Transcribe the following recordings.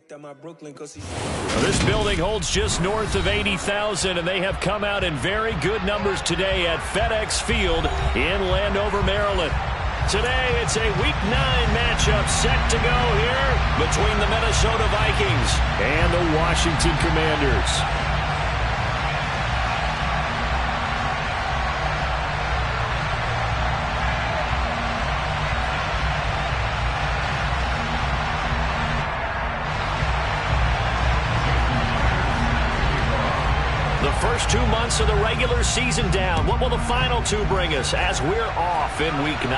This building holds just north of 80,000, and they have come out in very good numbers today at FedEx Field in Landover, Maryland. Today, it's a Week 9 matchup set to go here between the Minnesota Vikings and the Washington Commanders. First 2 months of the regular season down. What will the final 2 bring us as we're off in Week 9?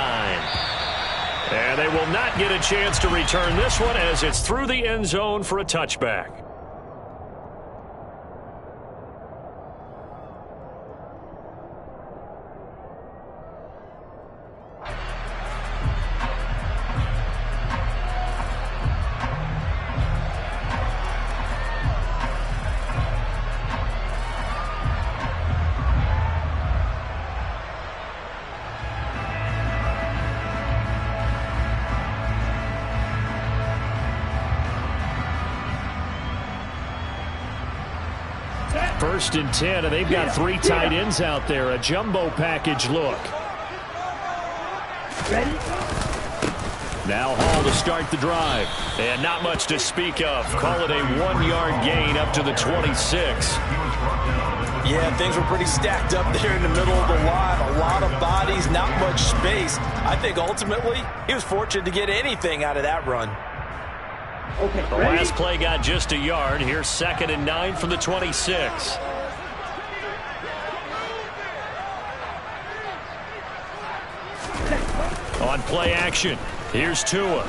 And they will not get a chance to return this one as it's through the end zone for a touchback. First and 10, and they've got 3 tight ends out there. A jumbo package look. Ready? Now Hall to start the drive. And not much to speak of. Call it a 1-yard gain up to the 26. Yeah, things were pretty stacked up there in the middle of the line. A lot of bodies, not much space. I think ultimately he was fortunate to get anything out of that run. Okay, the last play got just a yard. Here's 2nd and 9 from the 26. On play action, here's Tua.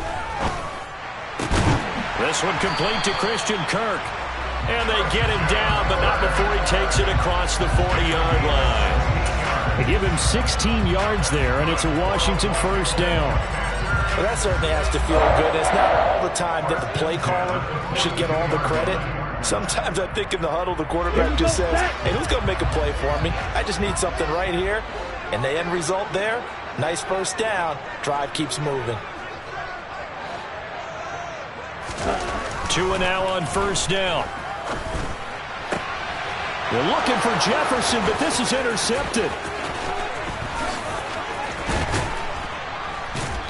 This one complete to Christian Kirk. And they get him down, but not before he takes it across the 40-yard line. They give him 16 yards there, and it's a Washington first down. Well, that certainly has to feel good. It's not all the time that the play caller should get all the credit. Sometimes I think in the huddle, the quarterback just says, hey, who's going to make a play for me? I just need something right here. And the end result there, nice first down. Drive keeps moving. Tua now on first down. They're looking for Jefferson, but this is intercepted.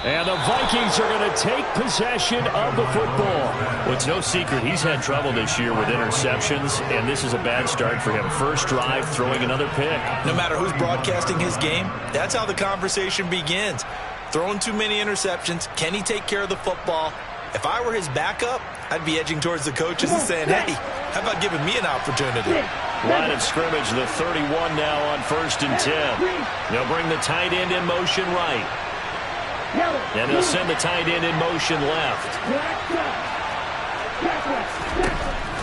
And the Vikings are going to take possession of the football. Well, it's no secret he's had trouble this year with interceptions, and this is a bad start for him. First drive, throwing another pick. No matter who's broadcasting his game, that's how the conversation begins. Throwing too many interceptions. Can he take care of the football? If I were his backup, I'd be edging towards the coaches and saying, hey, how about giving me an opportunity? Line of scrimmage, the 31 now on 1st and 10. They'll bring the tight end in motion right. And they'll send the tight end in motion left.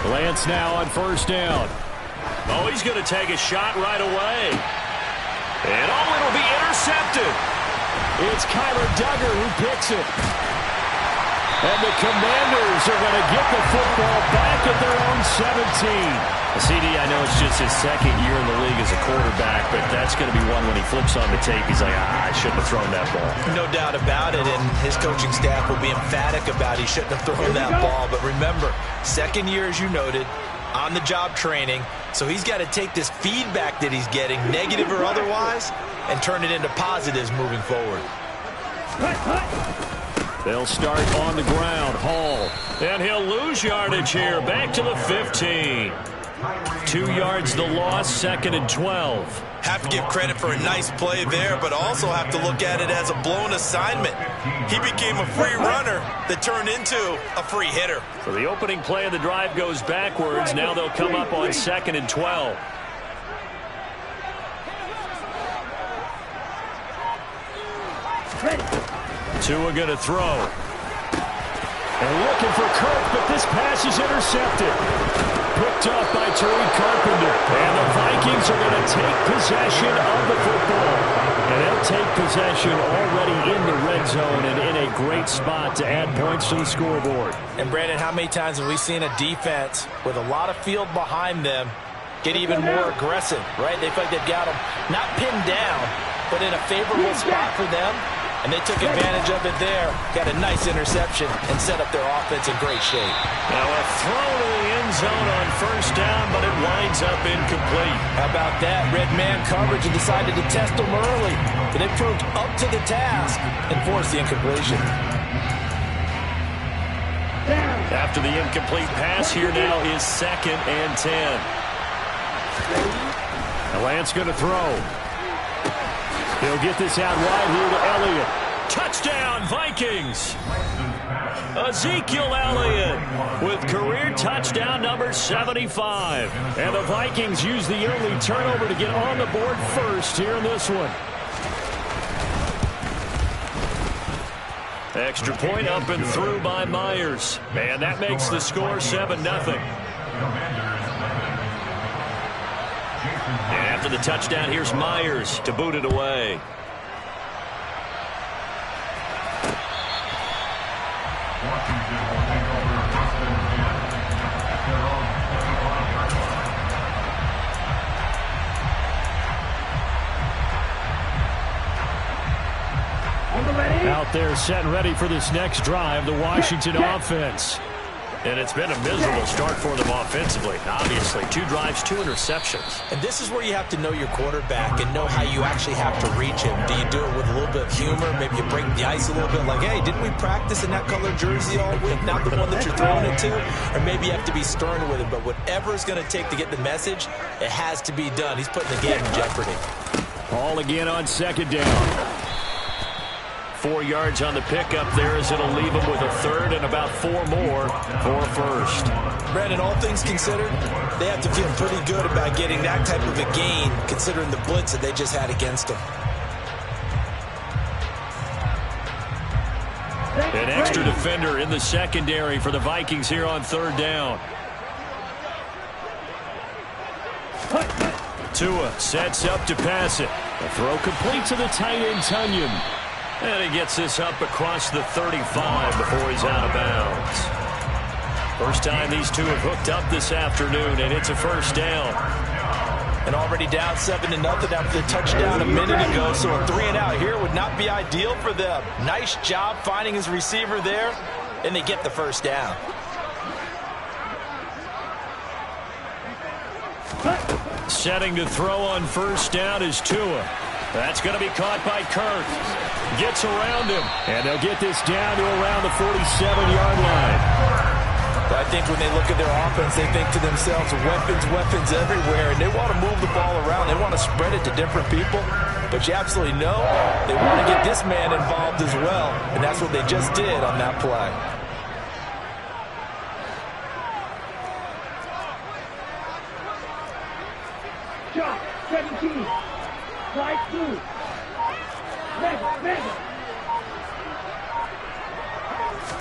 Lance now on first down. Oh, he's going to take a shot right away. And oh, it'll be intercepted. It's Kyler Duggar who picks it. And the Commanders are going to get the football back at their own 17. CD, I know it's just his 2nd year in the league as a quarterback, but that's going to be one when he flips on the tape, he's like, I shouldn't have thrown that ball. No doubt about it, and his coaching staff will be emphatic about he shouldn't have thrown that ball. But remember, 2nd year, as you noted, on-the-job training, so he's got to take this feedback that he's getting, negative or otherwise, and turn it into positives moving forward. They'll start on the ground. Hall. And he'll lose yardage here. Back to the 15. 2 yards the loss, 2nd and 12. Have to give credit for a nice play there, but also have to look at it as a blown assignment. He became a free runner that turned into a free hitter. So the opening play of the drive goes backwards. Now they'll come up on 2nd and 12. Tua going to throw. And looking for Kirk, but this pass is intercepted. Picked up by Tariq Carpenter. And the Vikings are going to take possession of the football. And they'll take possession already in the red zone and in a great spot to add points to the scoreboard. And Brandon, how many times have we seen a defense with a lot of field behind them get even more aggressive, right? They feel like they've got them not pinned down, but in a favorable spot for them. And they took advantage of it there. Got a nice interception and set up their offense in great shape. Now a throw to the end zone on first down, but it winds up incomplete. How about that? Red man coverage and decided to test them early. But they proved up to the task and forced the incompletion. After the incomplete pass, here now is 2nd and 10. Now Lance going to throw. He'll get this out wide here to Elliott. Touchdown, Vikings! Ezekiel Elliott with career touchdown number 75. And the Vikings use the early turnover to get on the board first here in this one. Extra point up and through by Myers. And that makes the score 7-0. And after the touchdown, here's Myers to boot it away. Out there set and ready for this next drive, the Washington offense. And it's been a miserable start for them offensively. Obviously, 2 drives, 2 interceptions. And this is where you have to know your quarterback and know how you actually have to reach him. Do you do it with a little bit of humor? Maybe you break the ice a little bit like, hey, didn't we practice in that color jersey all week? Not the one that you're throwing it to? Or maybe you have to be stern with him. But whatever it's going to take to get the message, it has to be done. He's putting the game in jeopardy. All again on 2nd down. 4 yards on the pickup there as it'll leave them with a 3rd and about 4 more for first. Brandon, all things considered, they have to feel pretty good about getting that type of a gain considering the blitz that they just had against them. An extra defender in the secondary for the Vikings here on 3rd down. Tua sets up to pass it. A throw complete to the tight end, Tunyon. And he gets this up across the 35 before he's out of bounds. First time these two have hooked up this afternoon, and it's a first down. And already down 7-0 after the touchdown a minute ago, so a 3-and-out here would not be ideal for them. Nice job finding his receiver there, and they get the first down. Setting to throw on first down is Tua. That's going to be caught by Kirk. Gets around him, and they'll get this down to around the 47-yard line. I think when they look at their offense, they think to themselves, weapons everywhere, and they want to move the ball around. They want to spread it to different people, but you absolutely know they want to get this man involved as well, and that's what they just did on that play. Shot, 17. Slide 2. Mega.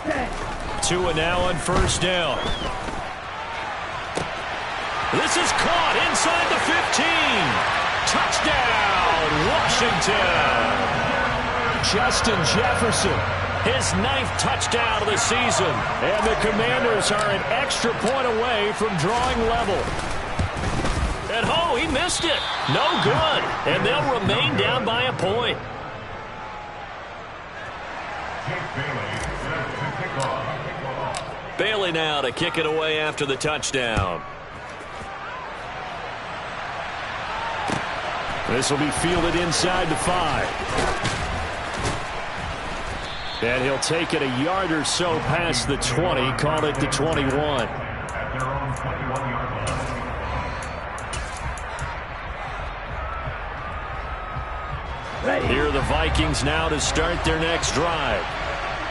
10. Tua now on first down. This is caught inside the 15. Touchdown, Washington. Justin Jefferson, his 9th touchdown of the season. And the Commanders are an extra point away from drawing level. And oh, he missed it. No good. And they'll remain down by a point. Bailey now to kick it away after the touchdown. This will be fielded inside the 5. And he'll take it a yard or so past the 20, call it the 21. Here are the Vikings now to start their next drive.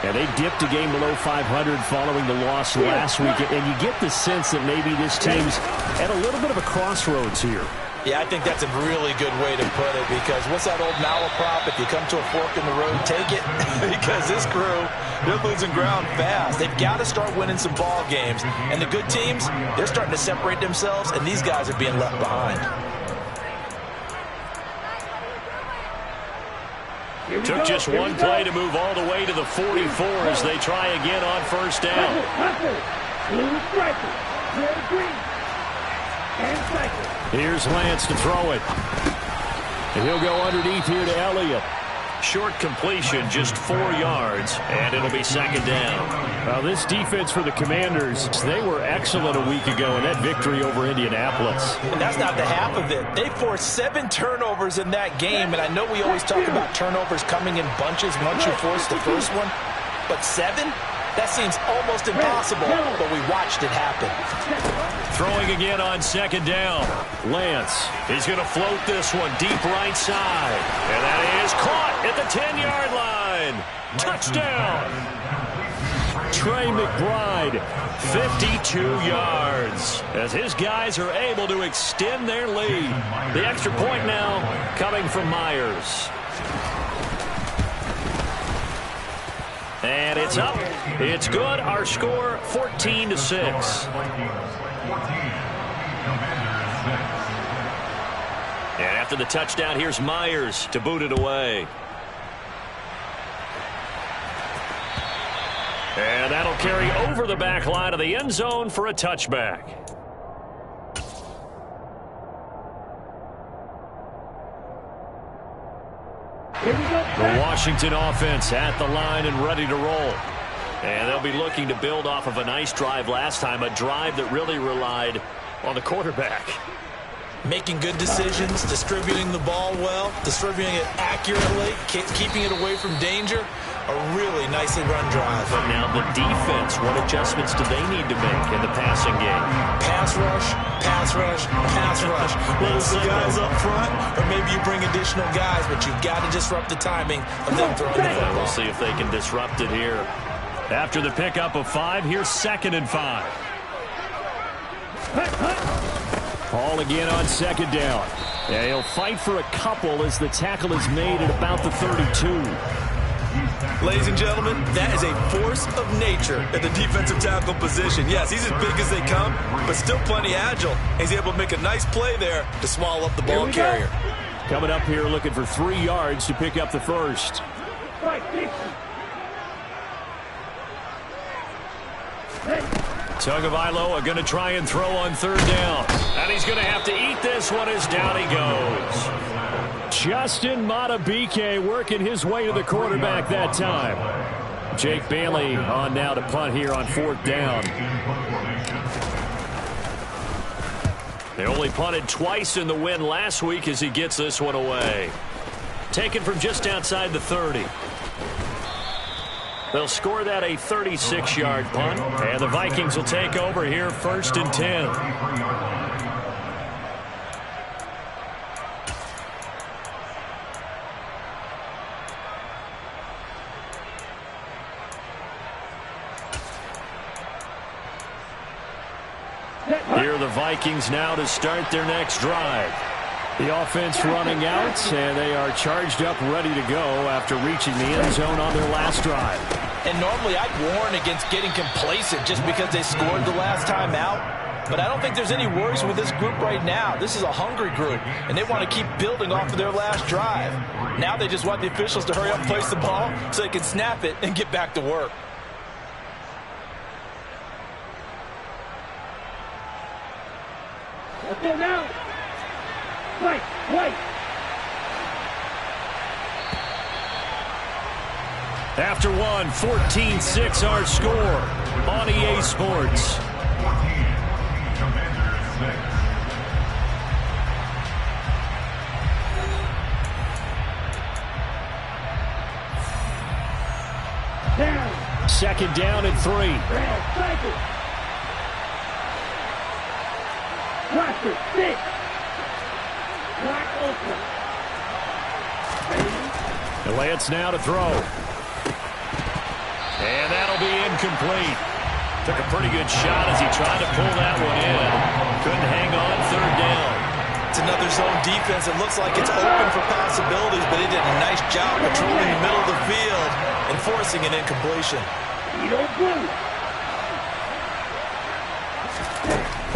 And they dipped a game below 500 following the loss last week. And you get the sense that maybe this team's at a little bit of a crossroads here. Yeah, I think that's a really good way to put it, because what's that old malaprop? If you come to a fork in the road, take it. Because this crew, they're losing ground fast. They've got to start winning some ball games. And the good teams, they're starting to separate themselves, and these guys are being left behind. Took just one play to move all the way to the 44 as they try again on first down. Here's Lance to throw it. And he'll go underneath here to Elliott. Short completion, just 4 yards, and it'll be second down. Well, this defense for the Commanders, they were excellent a week ago in that victory over Indianapolis. And that's not the half of it. They forced 7 turnovers in that game, and I know we always talk about turnovers coming in bunches once you force the first one, but 7? That seems almost impossible, but we watched it happen. Throwing again on second down. Lance, he's going to float this one deep right side. And that is caught at the 10-yard line. Touchdown. Trey McBride, 52 yards. As his guys are able to extend their lead. The extra point now coming from Myers. And it's up. It's good. Our score, 14-6. And after the touchdown, here's Myers to boot it away. And that'll carry over the back line of the end zone for a touchback. The Washington offense at the line and ready to roll. And they'll be looking to build off of a nice drive last time, a drive that really relied on the quarterback. Making good decisions, distributing the ball well, distributing it accurately, keeping it away from danger. A really nicely run drive. But now the defense, what adjustments do they need to make in the passing game? Pass rush, pass rush, pass rush. Whether it's the guys up front or maybe you bring additional guys, but you've got to disrupt the timing of them throwing the football. We'll see if they can disrupt it here. After the pickup of 5, here's 2nd and 5. Ball again on second down. Yeah, he'll fight for a couple as the tackle is made at about the 32. Ladies and gentlemen, that is a force of nature at the defensive tackle position. Yes, he's as big as they come, but still plenty agile. He's able to make a nice play there to swallow up the ball carrier. Coming up here looking for 3 yards to pick up the first. Tagovailoa going to try and throw on 3rd down. And he's going to have to eat this one as down he goes. Justin Madubuike working his way to the quarterback that time. Jake Bailey on now to punt here on 4th down. They only punted twice in the win last week as he gets this one away. Taken from just outside the 30. They'll score that a 36-yard punt, and the Vikings will take over here 1st and 10. Here are the Vikings now to start their next drive. The offense running out, and they are charged up, ready to go after reaching the end zone on their last drive. And normally I'd warn against getting complacent just because they scored the last time out. But I don't think there's any worries with this group right now. This is a hungry group, and they want to keep building off of their last drive. Now they just want the officials to hurry up and place the ball so they can snap it and get back to work. Let's go now. Right. After one, 14-6 our score on EA Sports. Down. 2nd down and 3. Cycle. Cluster. 6. Black open. The Lance now to throw. And that'll be incomplete. Took a pretty good shot as he tried to pull that one in. Couldn't hang on 3rd down. It's another zone defense. It looks like it's open for possibilities, but he did a nice job patrolling the middle of the field and forcing an incompletion.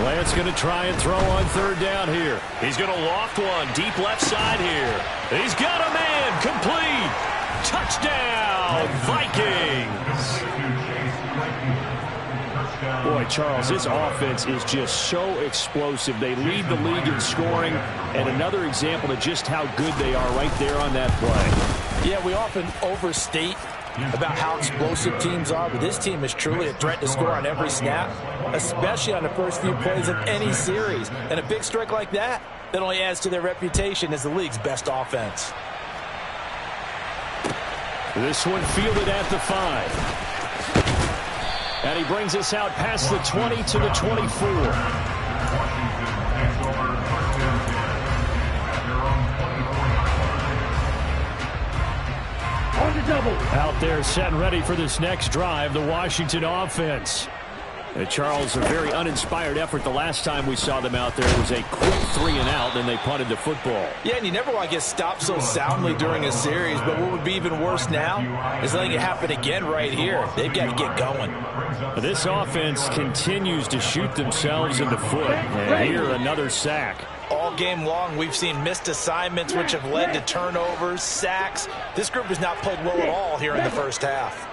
Lance going to try and throw on 3rd down here. He's going to loft one deep left side here. He's got a man complete. Touchdown, Vikings. Boy, Charles, this offense is just so explosive. They lead the league in scoring, and another example of just how good they are right there on that play. Yeah, we often overstate about how explosive teams are, but this team is truly a threat to score on every snap, especially on the first few plays of any series. And a big strike like that only adds to their reputation as the league's best offense. This one fielded at the 5. And he brings us out past the 20 to the 24. Out there set and ready for this next drive, the Washington offense. Charles, a very uninspired effort the last time we saw them out there. It was a quick 3 and out, then they punted the football. Yeah, and you never want to get stopped so soundly during a series, but what would be even worse now is letting it happen again right here. They've got to get going. This offense continues to shoot themselves in the foot. And here, another sack. All game long, we've seen missed assignments, which have led to turnovers, sacks. This group has not played well at all here in the first half.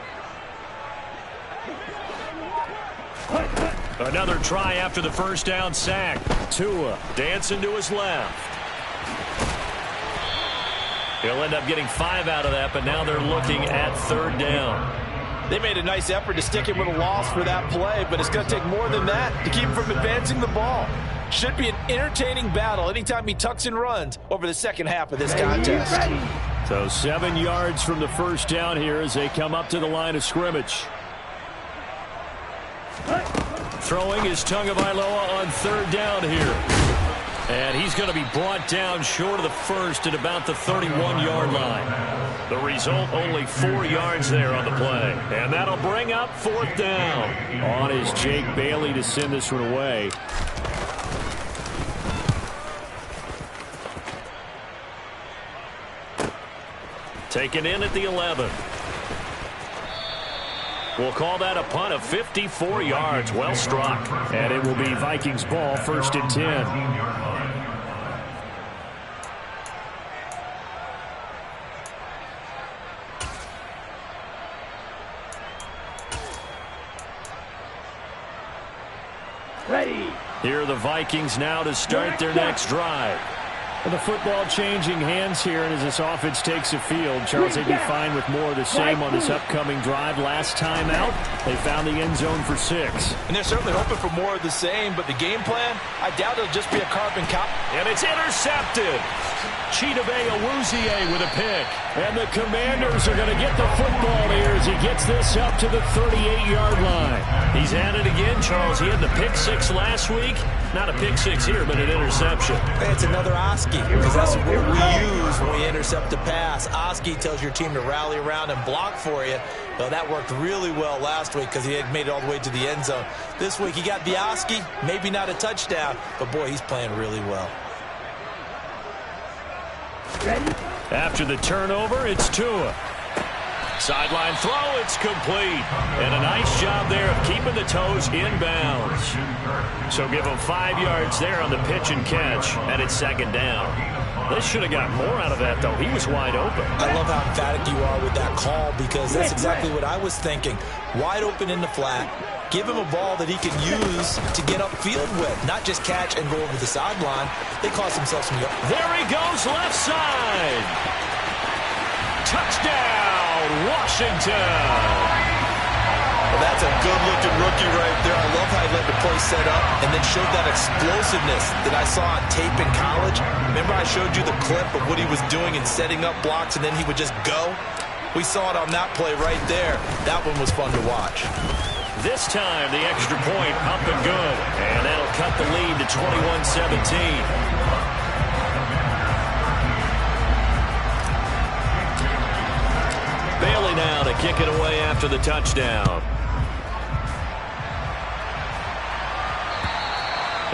Another try after the first down sack. Tua dancing to his left. He'll end up getting 5 out of that, but now they're looking at 3rd down. They made a nice effort to stick him with a loss for that play, but it's going to take more than that to keep him from advancing the ball. Should be an entertaining battle anytime he tucks and runs over the second half of this contest. So 7 yards from the first down here as they come up to the line of scrimmage. Throwing is Tagovailoa on 3rd down here. And he's going to be brought down short of the first at about the 31-yard line. The result, only 4 yards there on the play. And that'll bring up 4th down. On is Jake Bailey to send this one away. Taken in at the 11. We'll call that a punt of 54 yards. Well struck. And it will be Vikings ball, 1st and 10. Ready. Here are the Vikings now to start their next drive. And the football changing hands here, and as this offense takes the field, Charles, they'd be fine with more of the same on this upcoming drive. Last time out, they found the end zone for 6. And they're certainly hoping for more of the same, but the game plan, I doubt it'll just be a carbon copy. And it's intercepted. Chidobe Awuzie with a pick. And the Commanders are going to get the football here as he gets this up to the 38-yard line. He's at it again, Charles. He had the pick 6 last week. Not a pick 6 here, but an interception. Hey, it's another Oski, because that's what we use when we intercept a pass. Oski tells your team to rally around and block for you. Well, that worked really well last week because he had made it all the way to the end zone. This week he got the Oski, maybe not a touchdown, but boy, he's playing really well. Ready. After the turnover, it's Tua. Sideline throw, it's complete. And a nice job there of keeping the toes inbounds. So give him 5 yards there on the pitch and catch, and it's 2nd down. They should have got more out of that, though. He was wide open. I love how emphatic you are with that call, because that's exactly what I was thinking. Wide open in the flat. Give him a ball that he can use to get upfield with, not just catch and go over the sideline. They cost themselves some yards. There he goes, left side. Touchdown, Washington. Well, that's a good-looking rookie right there. I love how he let the play set up and then showed that explosiveness that I saw on tape in college. Remember I showed you the clip of what he was doing and setting up blocks, and then he would just go? We saw it on that play right there. That one was fun to watch. This time, the extra point up and good. And that'll cut the lead to 21-17. Bailey now to kick it away after the touchdown.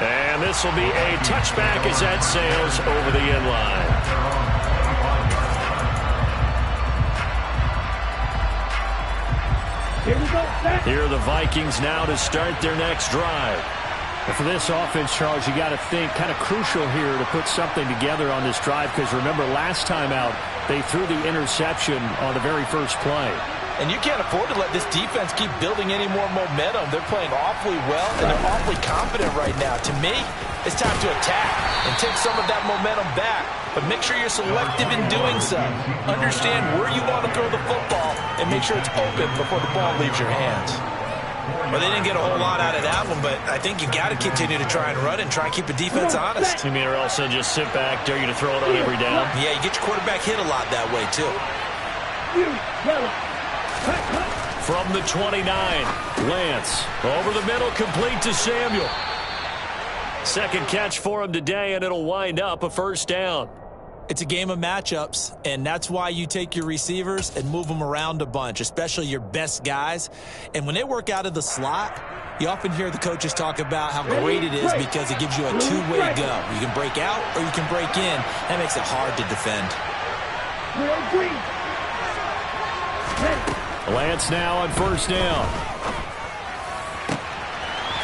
And this will be a touchback as that sails over the end line. Here we go. Here are the Vikings now to start their next drive. And for this offense, Charles, you got to think kind of crucial here to put something together on this drive, because remember last time out, they threw the interception on the very first play. And you can't afford to let this defense keep building any more momentum. They're playing awfully well, and they're awfully confident right now. To me, it's time to attack and take some of that momentum back. But make sure you're selective in doing so. Understand where you want to throw the football and make sure it's open before the ball leaves your hands. Well, they didn't get a whole lot out of that one, but I think you got to continue to try and run and try and keep the defense honest. You mean or else just sit back, dare you to throw it on every down? Yeah, you get your quarterback hit a lot that way, too. From the 29, Lance over the middle, complete to Samuel. Second catch for him today, and it'll wind up a first down. It's a game of matchups, and that's why you take your receivers and move them around a bunch, especially your best guys. And when they work out of the slot, you often hear the coaches talk about how great it is because it gives you a two-way go. You can break out or you can break in. That makes it hard to defend. Lance now on first down.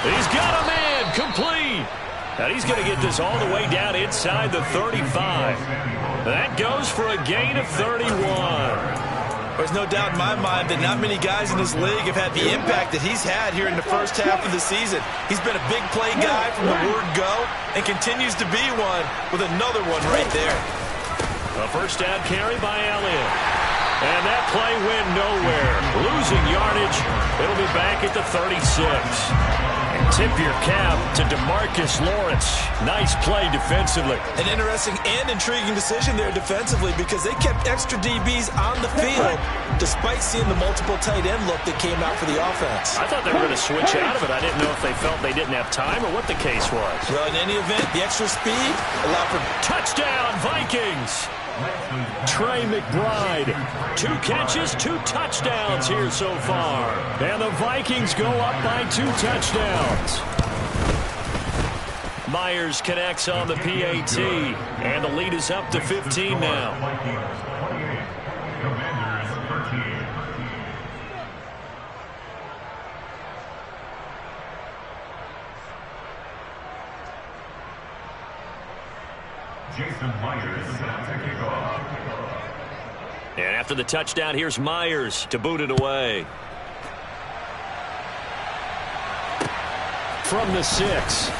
He's got a man, complete. And he's going to get this all the way down inside the 35. That goes for a gain of 31. There's no doubt in my mind that not many guys in this league have had the impact that he's had here in the first half of the season. He's been a big play guy from the word go and continues to be one with another one right there. A first down carry by Elliott. And that play went nowhere. Losing yardage. It'll be back at the 36. Tip your cap to DeMarcus Lawrence. Nice play defensively. An interesting and intriguing decision there defensively because they kept extra DBs on the field despite seeing the multiple tight end look that came out for the offense. I thought they were going to switch out of it. I didn't know if they felt they didn't have time or what the case was. Well, in any event, the extra speed allowed for touchdown Vikings. Trey McBride, 2 catches, 2 touchdowns here so far. And the Vikings go up by 2 touchdowns. Myers connects on the PAT, and the lead is up to 15 now. Jason Myers to kick off. And after the touchdown, here's Myers to boot it away. From the 6.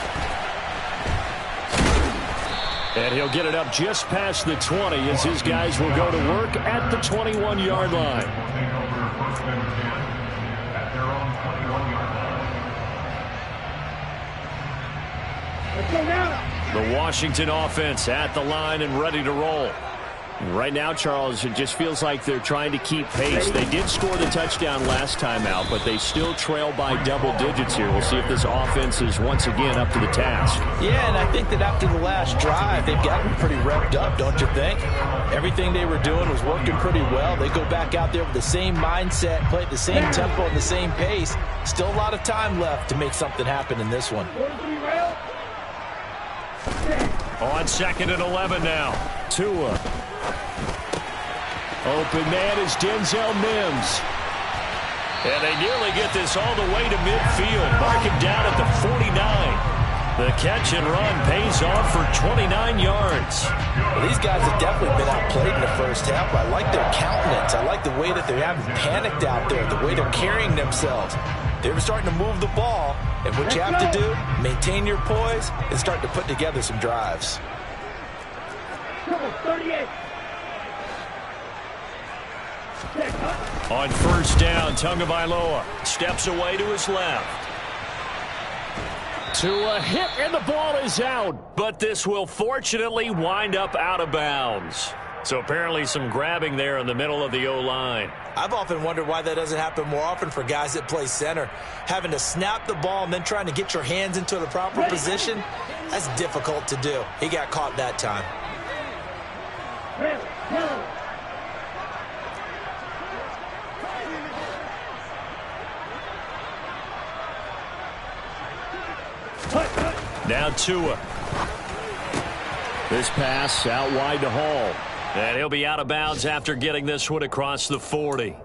And he'll get it up just past the 20 as his guys will go to work at the 21-yard line. Let's go now. The Washington offense at the line and ready to roll. Right now, Charles, it just feels like they're trying to keep pace. They did score the touchdown last time out, but they still trail by double digits here. We'll see if this offense is once again up to the task. Yeah, and I think that after the last drive, they've gotten pretty revved up, don't you think? Everything they were doing was working pretty well. They go back out there with the same mindset, play at the same tempo and the same pace. Still a lot of time left to make something happen in this one. On 2nd and 11 now. Tua. Open man is Denzel Mims. And they nearly get this all the way to midfield. Mark him down at the 49. The catch and run pays off for 29 yards. Well, these guys have definitely been outplayed in the first half. I like their countenance. I like the way that they haven't panicked out there, the way they're carrying themselves. They were starting to move the ball, and what you have to do, maintain your poise and start to put together some drives. 38. On first down, Tagovailoa steps away to his left. To a hit, and the ball is out. But this will fortunately wind up out of bounds. So apparently some grabbing there in the middle of the O-line. I've often wondered why that doesn't happen more often for guys that play center. Having to snap the ball and then trying to get your hands into the proper position, that's difficult to do. He got caught that time. Now Tua. This pass out wide to Hall. And he'll be out of bounds after getting this one across the 40.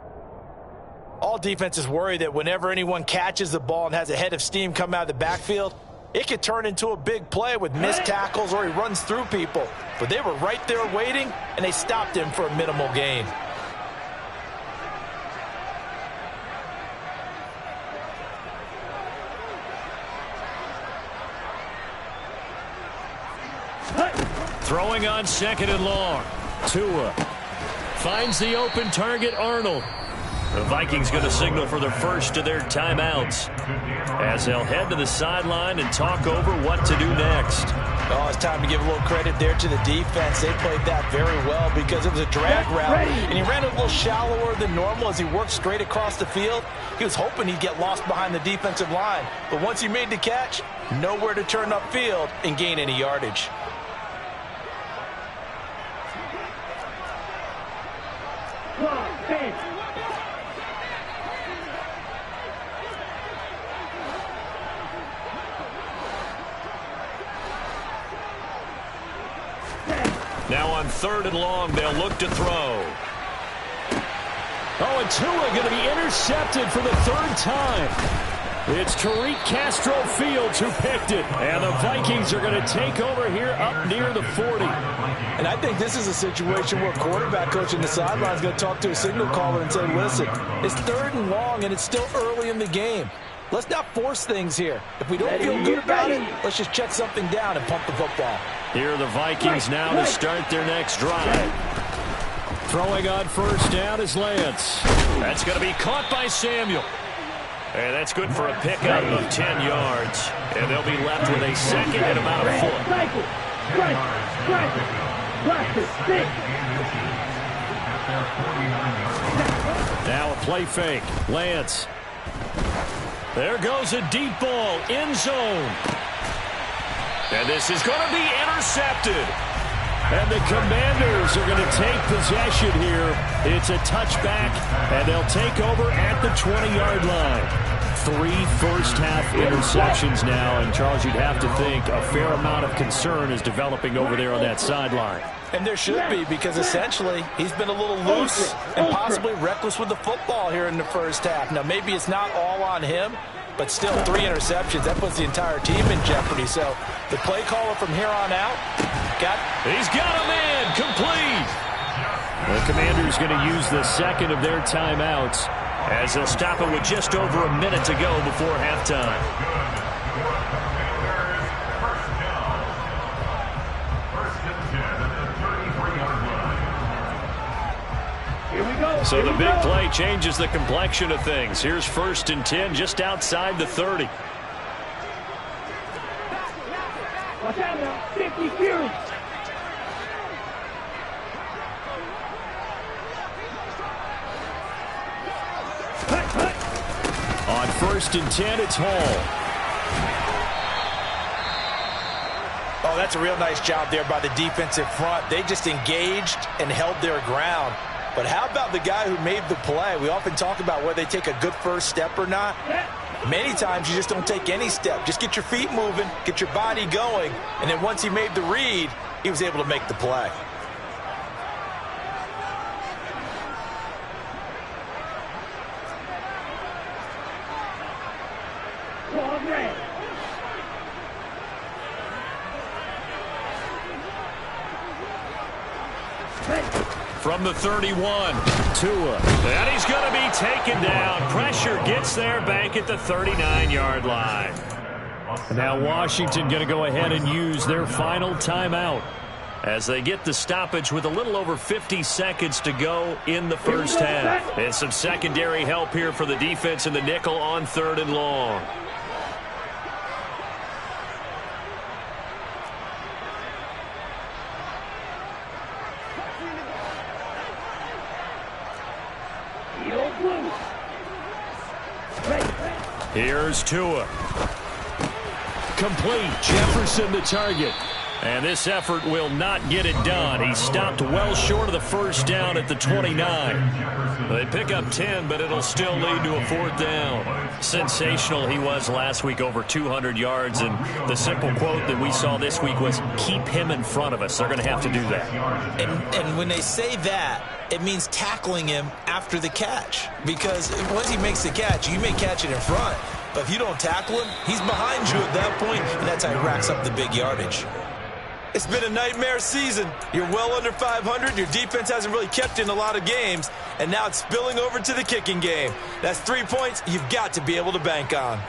All defenses worry that whenever anyone catches the ball and has a head of steam come out of the backfield, it could turn into a big play with missed tackles or he runs through people. But they were right there waiting, and they stopped him for a minimal gain. Throwing on 2nd and long. Tua finds the open target, Arnold. The Vikings going to signal for the first of their timeouts as they'll head to the sideline and talk over what to do next. Oh, it's time to give a little credit there to the defense. They played that very well because it was a drag route, and he ran a little shallower than normal as he worked straight across the field. He was hoping he'd get lost behind the defensive line, but once he made the catch, nowhere to turn upfield and gain any yardage. Now on 3rd and long, they'll look to throw. Oh, and Tua going to be intercepted for the 3rd time. It's Tariq Castro Fields who picked it. And the Vikings are going to take over here up near the 40. And I think this is a situation where quarterback coach in the sideline is going to talk to a signal caller and say, listen, it's 3rd and long and it's still early in the game. Let's not force things here. If we don't feel good about it, let's just check something down and pump the football. Here are the Vikings now to start their next drive. Throwing on 1st down is Lance. That's going to be caught by Samuel. And that's good for a pickup of 10 yards. And they'll be left with a 2nd and about a foot. Now a play fake. Lance. There goes a deep ball. End zone. And this is going to be intercepted. And the Commanders are going to take possession here. It's a touchback, and they'll take over at the 20-yard line. 3 first-half interceptions now, and Charles, you'd have to think a fair amount of concern is developing over there on that sideline. And there should be, because essentially he's been a little loose and possibly reckless with the football here in the first half. Now, maybe it's not all on him, but still 3 interceptions. That puts the entire team in jeopardy. So the play caller from here on out, he's got a man complete. The Commanders going to use the 2nd of their timeouts as they'll stop it with just over a minute to go before halftime. So the big play changes the complexion of things. Here's 1st and 10 just outside the 30. Watch out now, 50 Fury. On 1st and 10, it's Hall. Oh, that's a real nice job there by the defensive front. They just engaged and held their ground. But how about the guy who made the play? We often talk about whether they take a good first step or not. Many times you just don't take any step. Just get your feet moving, get your body going, and then once he made the read, he was able to make the play. From the 31, Tua. And he's going to be taken down. Pressure gets there back at the 39-yard line. Now Washington going to go ahead and use their final timeout as they get the stoppage with a little over 50 seconds to go in the first half. And some secondary help here for the defense in the nickel on 3rd and long. Here's Tua. Complete. Jefferson the target. And this effort will not get it done. He stopped well short of the first down at the 29. They pick up 10, but it'll still lead to a 4th down. Sensational he was last week, over 200 yards. And the simple quote that we saw this week was, keep him in front of us. They're going to have to do that. And when they say that, it means tackling him after the catch. Because once he makes the catch, you may catch it in front. But if you don't tackle him, he's behind you at that point, and that's how he racks up the big yardage. It's been a nightmare season. You're well under 500. Your defense hasn't really kept you in a lot of games. And now it's spilling over to the kicking game. That's 3 points you've got to be able to bank on.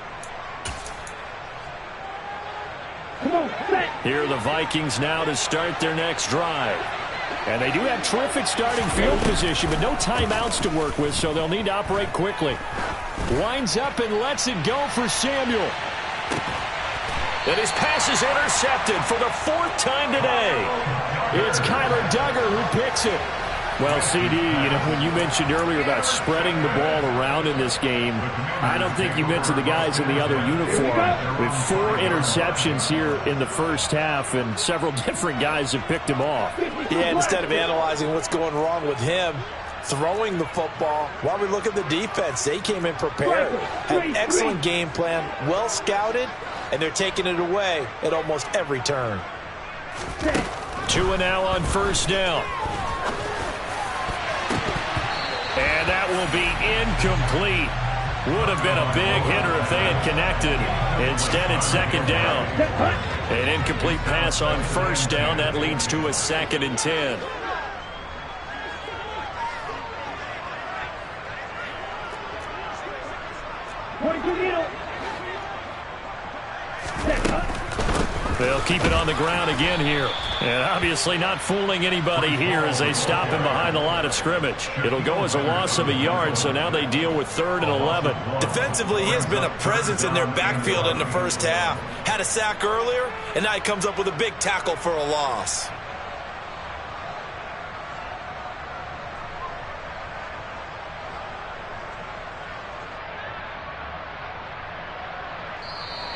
Come on, set. Here are the Vikings now to start their next drive. And they do have terrific starting field position, but no timeouts to work with, so they'll need to operate quickly. Winds up and lets it go for Samuel. And his pass is intercepted for the 4th time today. It's Kyler Duggar who picks it. Well, CD, when you mentioned earlier about spreading the ball around in this game, I don't think you mentioned the guys in the other uniform. With 4 interceptions here in the first half, and several different guys have picked him off. Yeah, instead of analyzing what's going wrong with him, throwing the football, while we look at the defense, they came in prepared. Had an excellent game plan, well scouted, and they're taking it away at almost every turn. 2 and now on first down. And that will be incomplete. Would have been a big hitter if they had connected. Instead, it's 2nd down. An incomplete pass on first down. That leads to a 2nd and 10. They'll keep it on the ground again here. And obviously not fooling anybody here as they stop him behind the line of scrimmage. It'll go as a loss of a yard, so now they deal with 3rd and 11. Defensively, he has been a presence in their backfield in the first half. Had a sack earlier, and now he comes up with a big tackle for a loss.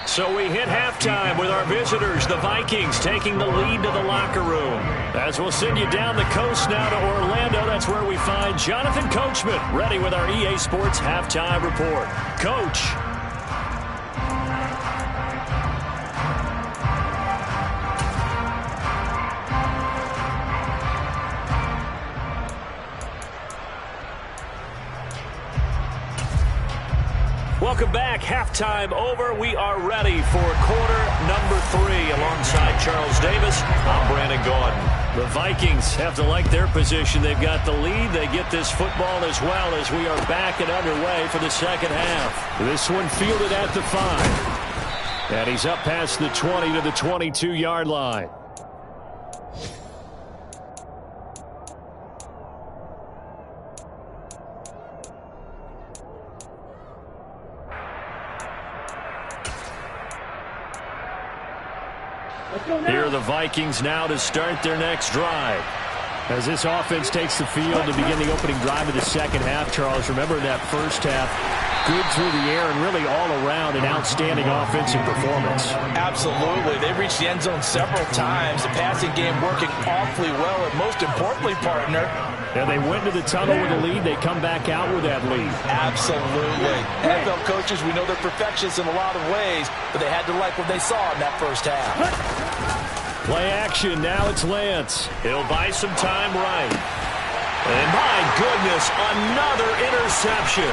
So we hit halftime with our visitors, the Vikings, taking the lead to the locker room. As we'll send you down the coast now to Orlando, that's where we find Jonathan Coachman, ready with our EA Sports Halftime Report. Coach. Welcome back. Halftime over. We are ready for quarter number 3. Alongside Charles Davis, I'm Brandon Gaudin. The Vikings have to like their position. They've got the lead. They get this football as well as we are back and underway for the second half. This one fielded at the 5. And he's up past the 20 to the 22-yard line. Here are the Vikings now to start their next drive. As this offense takes the field to begin the opening drive of the second half, Charles, remember that first half, good through the air and really all around an outstanding offensive performance. Absolutely. They reached the end zone several times. The passing game working awfully well, and most importantly, partner, and they went to the tunnel with a lead. They come back out with that lead. Absolutely. NFL coaches, we know they're perfectionists in a lot of ways, but they had to like what they saw in that first half. Play action. Now it's Lance. He'll buy some time right. And my goodness, another interception.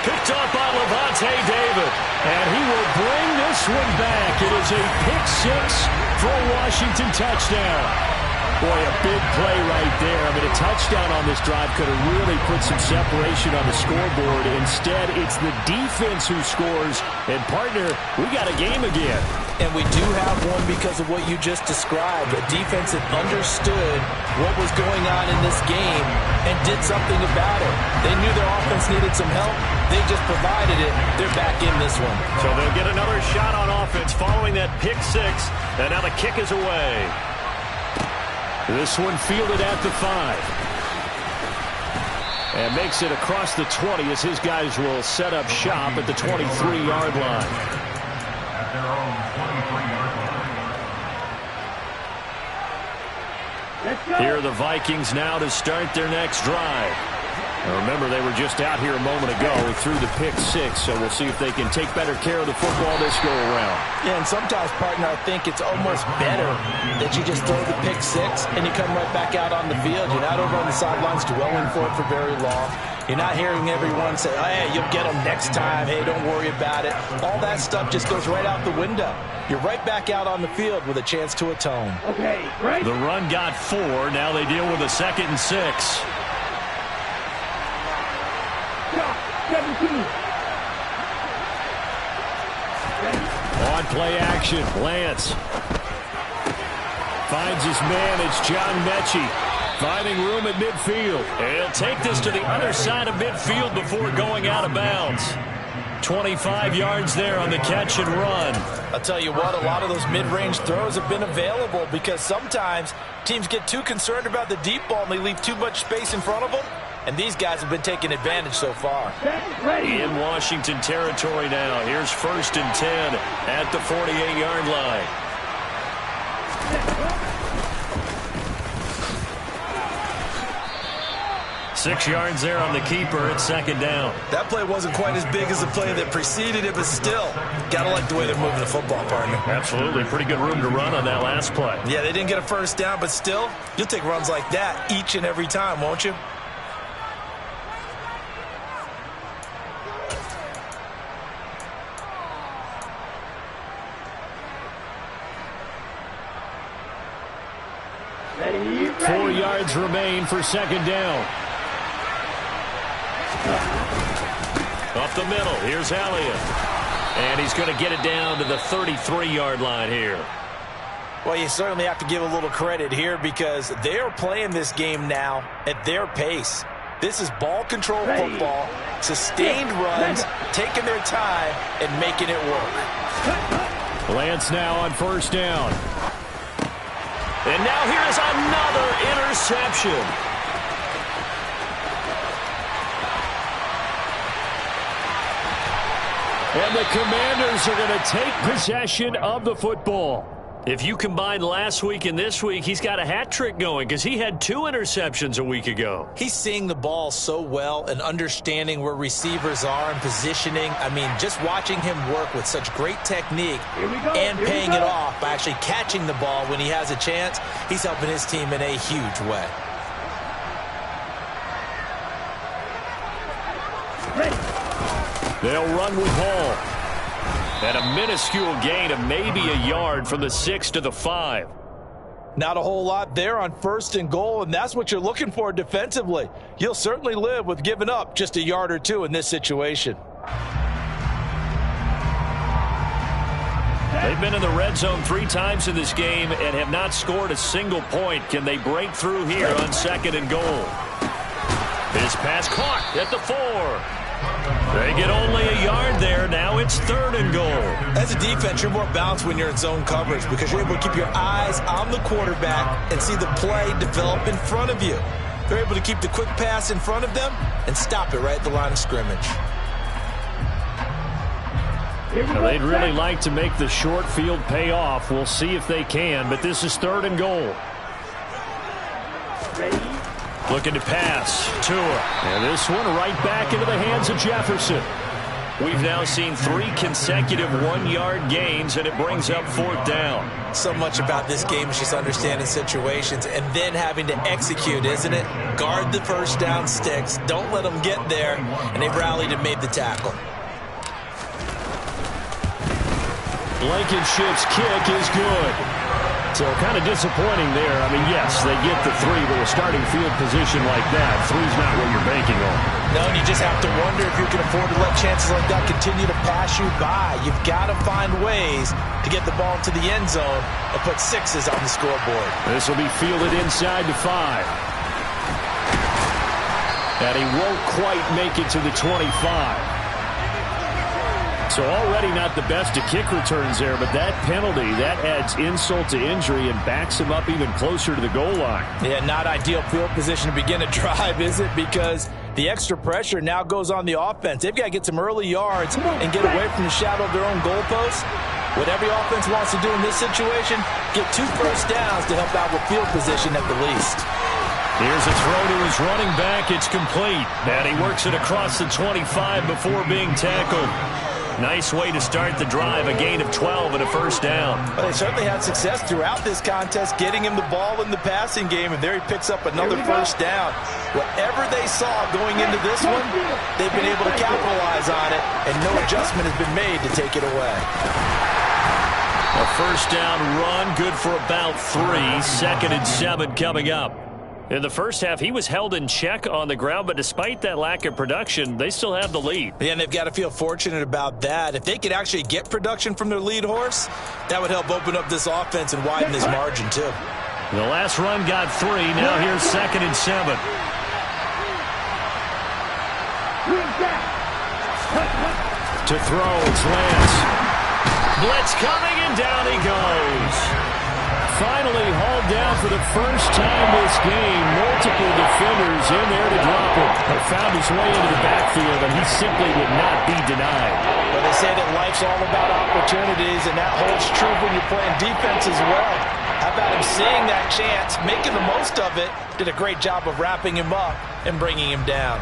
Picked up by Lavonte David. And he will bring this one back. It is a pick 6 for a Washington touchdown. Boy, a big play right there. I mean, a touchdown on this drive could have really put some separation on the scoreboard. Instead, it's the defense who scores. And, partner, we got a game again. And we do have one because of what you just described. A defense that understood what was going on in this game and did something about it. They knew their offense needed some help. They just provided it. They're back in this one. So they'll get another shot on offense following that pick 6. And now the kick is away. This one fielded at the 5. And makes it across the 20 as his guys will set up shop at the 23-yard line. At their own 23-yard line. Here are the Vikings now to start their next drive. Now remember, they were just out here a moment ago through the pick 6, so we'll see if they can take better care of the football this go-around. Yeah, and sometimes, partner, I think it's almost better that you just throw the pick 6 and you come right back out on the field. You're not over on the sidelines dwelling for it for very long. You're not hearing everyone say, oh, hey, you'll get them next time. Hey, don't worry about it. All that stuff just goes right out the window. You're right back out on the field with a chance to atone. Okay, right. The run got 4. Now they deal with a 2nd and 6. 17. On Play action. Lance finds his man. It's John Mechie finding room at midfield. And he'll take this to the other side of midfield before going out of bounds. 25 yards there on the catch and run. I'll tell you what, a lot of those mid-range throws have been available because sometimes teams get too concerned about the deep ball and they leave too much space in front of them. And these guys have been taking advantage so far. In Washington territory now. Here's 1st and 10 at the 48-yard line. Six yards there on the keeper at 2nd down. That play wasn't quite as big as the play that preceded it, but still, gotta like the way they're moving the football, partner. Absolutely. Pretty good room to run on that last play. Yeah, they didn't get a 1st down, but still, you'll take runs like that each and every time, won't you? Ready. 4 yards remain for 2nd down. Up the middle, here's Elliott. And he's going to get it down to the 33-yard line here. Well, you certainly have to give a little credit here because they are playing this game now at their pace. This is ball control football, sustained runs, taking their time, and making it work. Lance now on 1st down. And now here is another interception. And the Commanders are going to take possession of the football. If you combine last week and this week, he's got a hat trick going because he had 2 interceptions a week ago. He's seeing the ball so well and understanding where receivers are and positioning. I mean, just watching him work with such great technique and paying it off by actually catching the ball when he has a chance, he's helping his team in a huge way. They'll run with Hall. And a minuscule gain of maybe a yard from the 6 to the 5. Not a whole lot there on 1st and goal, and that's what you're looking for defensively. You'll certainly live with giving up just a yard or 2 in this situation. They've been in the red zone 3 times in this game and have not scored a single point. Can they break through here on 2nd and goal? His pass caught at the 4. They get only a yard there. Now it's 3rd and goal. As a defense, you're more balanced when you're in zone coverage because you're able to keep your eyes on the quarterback and see the play develop in front of you. They're able to keep the quick pass in front of them and stop it right at the line of scrimmage. Now, they'd really like to make the short field pay off. We'll see if they can, but this is 3rd and goal. Looking to pass. Tua. And this one right back into the hands of Jefferson. We've now seen 3 consecutive 1-yard gains, and it brings up 4th down. So much about this game is just understanding situations and then having to execute, isn't it? Guard the 1st down sticks. Don't let them get there. And they've rallied and made the tackle. Blankenship's kick is good. So kind of disappointing there. I mean, yes, they get the 3, but a starting field position like that, 3's not what you're banking on. No, and you just have to wonder if you can afford to let chances like that continue to pass you by. You've got to find ways to get the ball to the end zone and put 6s on the scoreboard. This will be fielded inside the 5. And he won't quite make it to the 25. So already not the best of kick returns there, but that penalty, that adds insult to injury and backs him up even closer to the goal line. Yeah, not ideal field position to begin a drive, is it? Because the extra pressure now goes on the offense. They've got to get some early yards and get away from the shadow of their own goalposts. What every offense wants to do in this situation, get 2 first downs to help out with field position at the least. Here's a throw to his running back. It's complete. And he works it across the 25 before being tackled. Nice way to start the drive, a gain of 12 and a first down. Well, they certainly had success throughout this contest, getting him the ball in the passing game, and there he picks up another first down. Whatever they saw going into this one, they've been able to capitalize on it, and no adjustment has been made to take it away. A first down run, good for about 3. 2nd and 7 coming up. In the first half, he was held in check on the ground, but despite that lack of production, they still have the lead. Yeah, and they've got to feel fortunate about that. If they could actually get production from their lead horse, that would help open up this offense and widen this margin, too. The last run got 3. Now here's 2nd and 7. To throw, it's Lance. Blitz coming, and down he goes. Finally hauled down for the first time this game. Multiple defenders in there to drop him. But found his way into the backfield, and he simply would not be denied. Well, they say that life's all about opportunities, and that holds true when you're playing defense as well. How about him seeing that chance, making the most of it, did a great job of wrapping him up and bringing him down.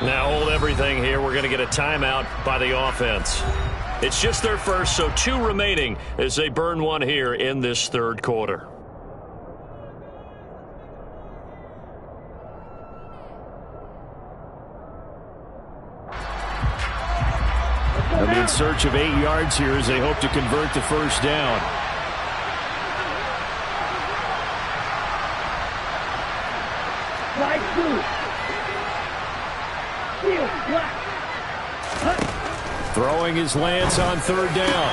Now hold everything here. We're going to get a timeout by the offense. It's just their first, so 2 remaining as they burn 1 here in this third quarter. They'll be in search of 8 yards here as they hope to convert the first down. Throwing his Lance on 3rd down.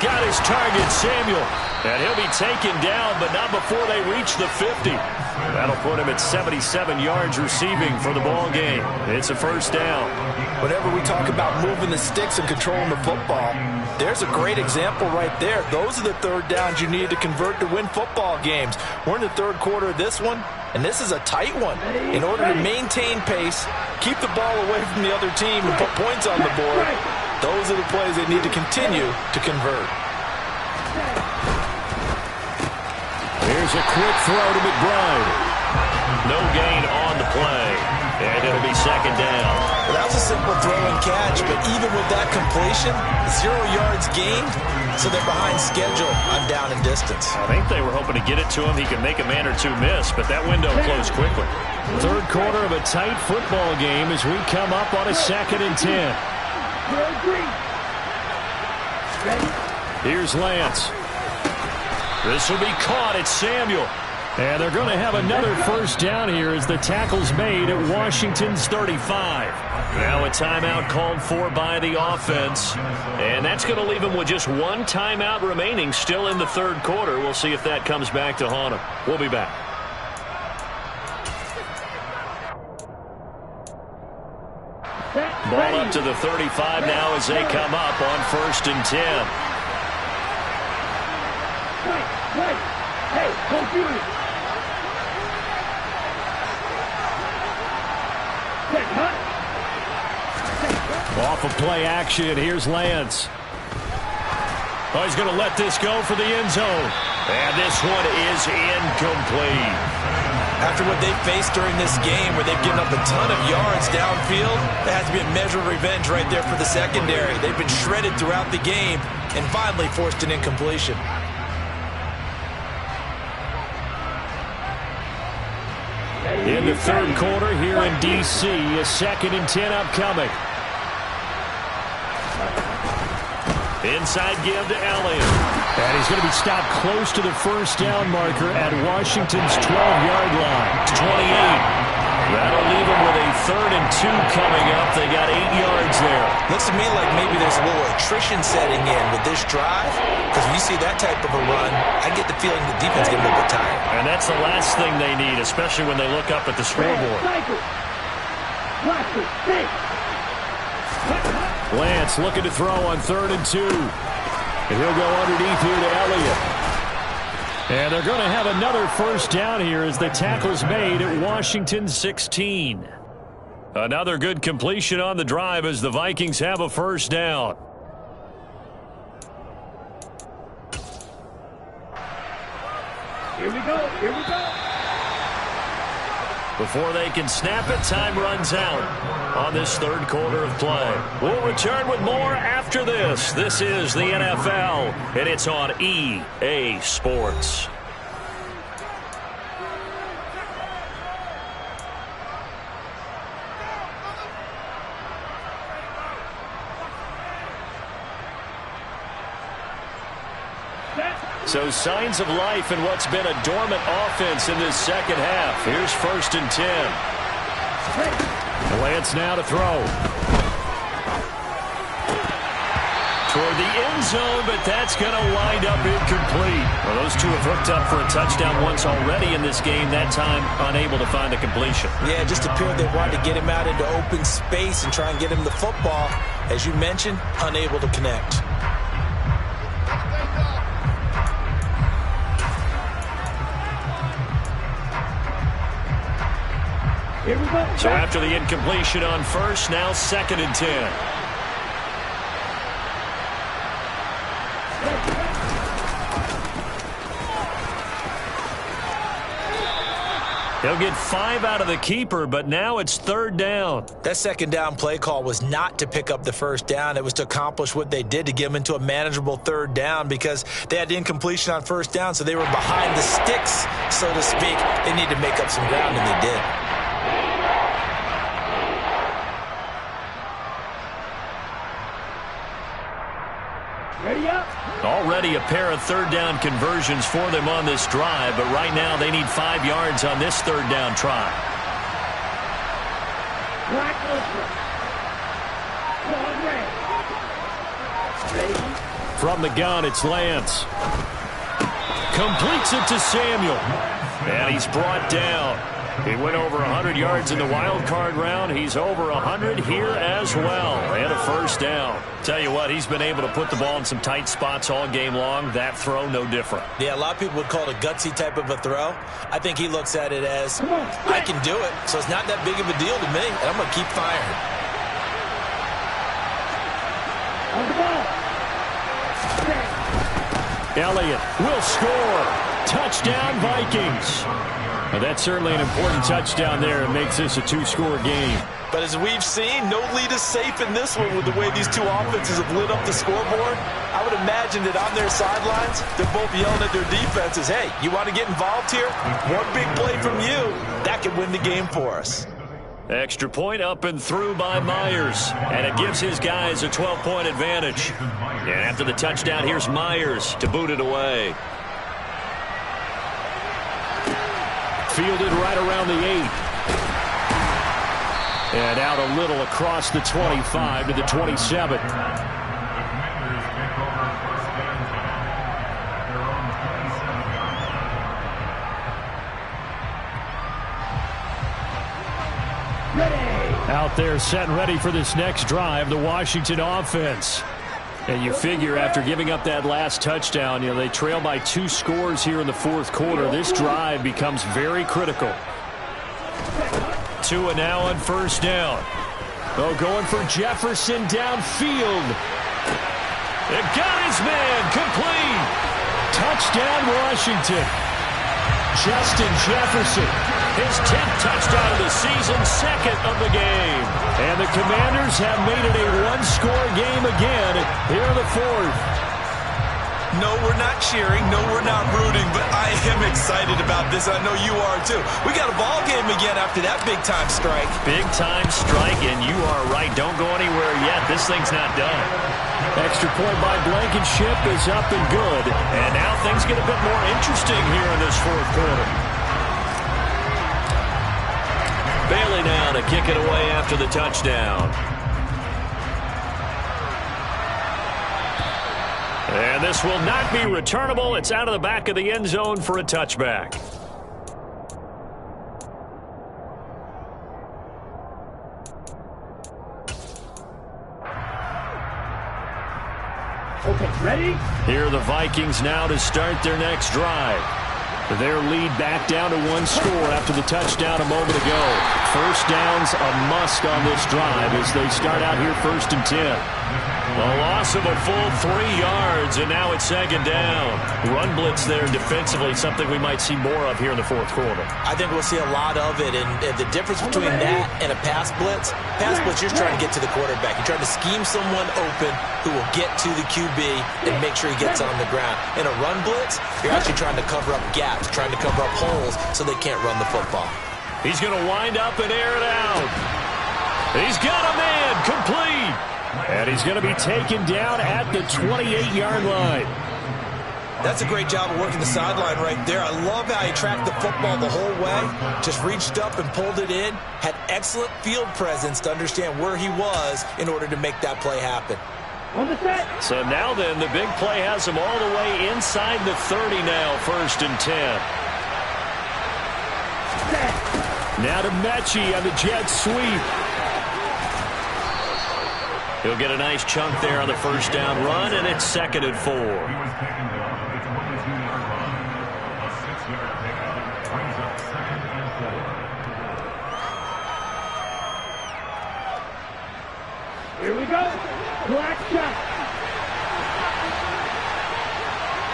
Got his target, Samuel. And he'll be taken down, but not before they reach the 50. That'll put him at 77 yards receiving for the ball game. It's a first down. Whenever we talk about moving the sticks and controlling the football, there's a great example right there. Those are the 3rd downs you need to convert to win football games. We're in the 3rd quarter of this one, and this is a tight one. In order to maintain pace, keep the ball away from the other team, and put points on the board, those are the plays they need to continue to convert. Here's a quick throw to McBride. No gain on the play, and it'll be 2nd down. Well, that was a simple throw and catch, but even with that completion, 0 yards gained, so they're behind schedule on down and distance. I think they were hoping to get it to him. He could make a man or 2 miss, but that window closed quickly. Third quarter of a tight football game as we come up on a 2nd and 10. Here's Lance. This will be caught at Samuel. And they're going to have another first down here as the tackle's made at Washington's 35. Now a timeout called for by the offense. And that's going to leave them with just 1 timeout remaining still in the third quarter. We'll see if that comes back to haunt them. We'll be back. Ball up to the 35 now as they come up on 1st and 10. Hey, confused. Off of play action, here's Lance. Oh, he's going to let this go for the end zone. And this one is incomplete. After what they've faced during this game where they've given up a ton of yards downfield, that has to be a measure of revenge right there for the secondary. They've been shredded throughout the game and finally forced an incompletion. In the third quarter here in D.C., a 2nd and 10 upcoming. Inside give to Elliott. And he's going to be stopped close to the first down marker at Washington's 12-yard line. It's 28. That'll leave them with a 3rd and 2 coming up. They got 8 yards there. Looks to me like maybe there's a little attrition setting in with this drive. Because when you see that type of a run, I get the feeling the defense getting a little bit tired. And that's the last thing they need, especially when they look up at the scoreboard. Lance looking to throw on 3rd and 2. And he'll go underneath here to Elliott. And they're going to have another first down here as the tackle's made at Washington 16. Another good completion on the drive as the Vikings have a first down. Here we go. Here we go. Before they can snap it, time runs out on this third quarter of play. We'll return with more after this. This is the NFL, and it's on EA Sports. So signs of life in what's been a dormant offense in this second half. Here's 1st and 10. Lance now to throw. Toward the end zone, but that's going to wind up incomplete. Well, those two have hooked up for a touchdown once already in this game, that time unable to find a completion. Yeah, it just appeared they wanted to get him out into open space and try and get him the football. As you mentioned, unable to connect. Here we go. So after the incompletion on 1st, now 2nd and 10. He'll get 5 out of the keeper, but now it's 3rd down. That 2nd down play call was not to pick up the 1st down. It was to accomplish what they did, to get them into a manageable 3rd down, because they had the incompletion on 1st down, so they were behind the sticks, so to speak. They need to make up some ground, and they did. Ready up. Already a pair of 3rd down conversions for them on this drive, but right now they need 5 yards on this 3rd down try. Black Ultra. Red. Ready. From the gun, it's Lance. Completes it to Samuel. And he's brought down. He went over 100 yards in the wild card round. He's over 100 here as well. And a 1st down. Tell you what, he's been able to put the ball in some tight spots all game long. That throw, no different. Yeah, a lot of people would call it a gutsy type of a throw. I think he looks at it as, I can do it, so it's not that big of a deal to me, and I'm going to keep firing. On the ball. Elliott will score. Touchdown, Vikings. Well, that's certainly an important touchdown there. It makes this a 2-score game. But as we've seen, no lead is safe in this one with the way these two offenses have lit up the scoreboard. I would imagine that on their sidelines, they're both yelling at their defenses, hey, you want to get involved here? One big play from you, that could win the game for us. Extra point up and through by Myers. And it gives his guys a 12-point advantage. And after the touchdown, here's Myers to boot it away. Fielded right around the 8. And out a little across the 25 to the 27. Out there set and ready for this next drive, the Washington offense. And you figure after giving up that last touchdown, they trail by 2 scores here in the 4th quarter. This drive becomes very critical. Tua now on 1st down. Oh, going for Jefferson downfield. It got his man complete. Touchdown, Washington. Justin Jefferson, his 10th touchdown of the season, 2nd of the game. And the Commanders have made it a 1-score game again here in the 4th. No, we're not cheering. No, we're not rooting, but I am excited about this. I know you are too. We got a ball game again after that big-time strike. Big-time strike, and you are right. Don't go anywhere yet. This thing's not done. Extra point by Blankenship is up and good. And now things get a bit more interesting here in this 4th quarter. Bailey now to kick it away after the touchdown. And this will not be returnable. It's out of the back of the end zone for a touchback. Okay, ready? Here are the Vikings now to start their next drive. Their lead back down to 1 score after the touchdown a moment ago. 1st down's a must on this drive as they start out here 1st and 10. A loss of a full 3 yards, and now it's 2nd down. Run blitz there defensively, something we might see more of here in the 4th quarter. I think we'll see a lot of it, and the difference between that and a pass blitz, you're trying to get to the quarterback. You're trying to scheme someone open who will get to the QB and make sure he gets on the ground. In a run blitz, you're actually trying to cover up gaps, trying to cover up holes so they can't run the football. He's going to wind up and air it out. He's got a man complete. And he's going to be taken down at the 28-yard line. That's a great job of working the sideline right there. I love how he tracked the football the whole way, just reached up and pulled it in, had excellent field presence to understand where he was in order to make that play happen. On the set. So now then, the big play has him all the way inside the 30 now, 1st and 10. Set. Now to Mechie on the jet sweep. He'll get a nice chunk there on the 1st down run, and it's 2nd and 4. He was taken down at the 22-yard line. A 6-yard pickup brings up 2nd and 4. Here we go. Black shot.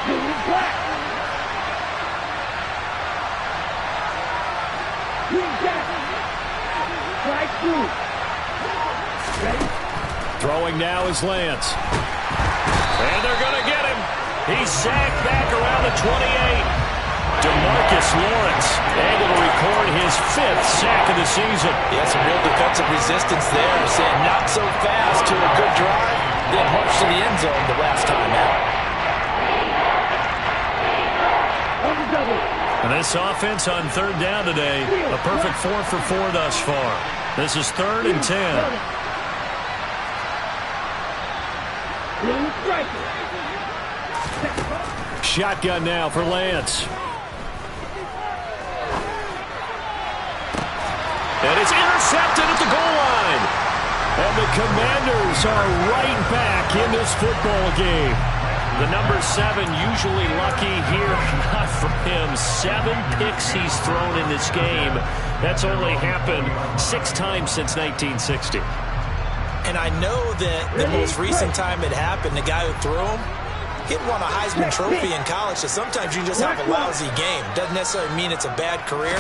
Julian Black. Green Jackson. Strike through. Ready? Throwing now is Lance. And they're going to get him. He's sacked back around the 28. DeMarcus Lawrence able to record his 5th sack of the season. Yeah, some real defensive resistance there. Saying not so fast to a good drive. Then marched to the end zone the last time out. On the double. And this offense on 3rd down today, a perfect 4 for 4 thus far. This is 3rd and 10. Blue striker. Shotgun now for Lance. And it's intercepted at the goal line. And the Commanders are right back in this football game. The number 7 usually lucky here. Not for him. 7 picks he's thrown in this game. That's only happened 6 times since 1960. And I know that the most recent time it happened, the guy who threw him, he'd won a Heisman Trophy in college, so sometimes you just have a lousy game. Doesn't necessarily mean it's a bad career,